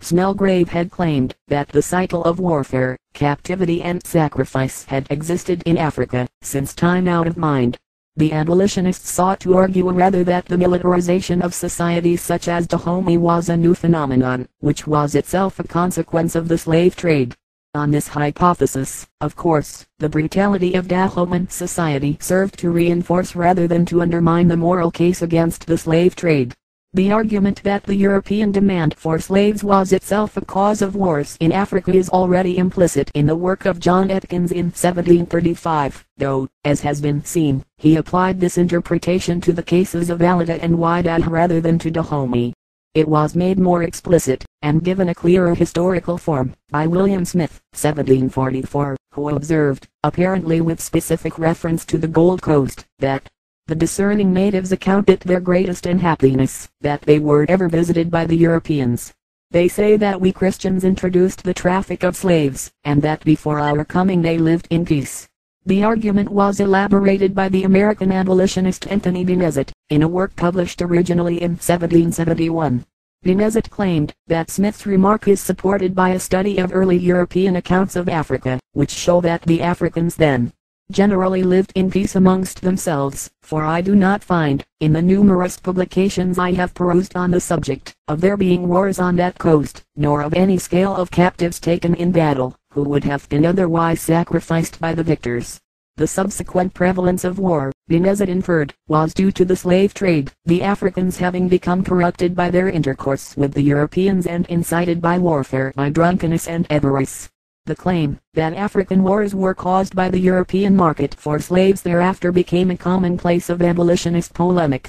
Snellgrave had claimed that the cycle of warfare, captivity and sacrifice had existed in Africa since time out of mind. The abolitionists sought to argue rather that the militarization of societies such as Dahomey was a new phenomenon, which was itself a consequence of the slave trade. On this hypothesis, of course, the brutality of Dahomeyan society served to reinforce rather than to undermine the moral case against the slave trade. The argument that the European demand for slaves was itself a cause of wars in Africa is already implicit in the work of John Atkins in 1735, though, as has been seen, he applied this interpretation to the cases of Alida and Wydad rather than to Dahomey. It was made more explicit, and given a clearer historical form, by William Smith, 1744, who observed, apparently with specific reference to the Gold Coast, that the discerning natives accounted their greatest unhappiness that they were ever visited by the Europeans. They say that we Christians introduced the traffic of slaves, and that before our coming they lived in peace. The argument was elaborated by the American abolitionist Anthony Benezet, in a work published originally in 1771. Benezet claimed that Smith's remark is supported by a study of early European accounts of Africa, which show that the Africans then generally lived in peace amongst themselves, for I do not find, in the numerous publications I have perused on the subject, of there being wars on that coast, nor of any scale of captives taken in battle, who would have been otherwise sacrificed by the victors. The subsequent prevalence of war, Benezet inferred, was due to the slave trade, the Africans having become corrupted by their intercourse with the Europeans and incited by warfare by drunkenness and avarice. The claim that African wars were caused by the European market for slaves thereafter became a commonplace of abolitionist polemic.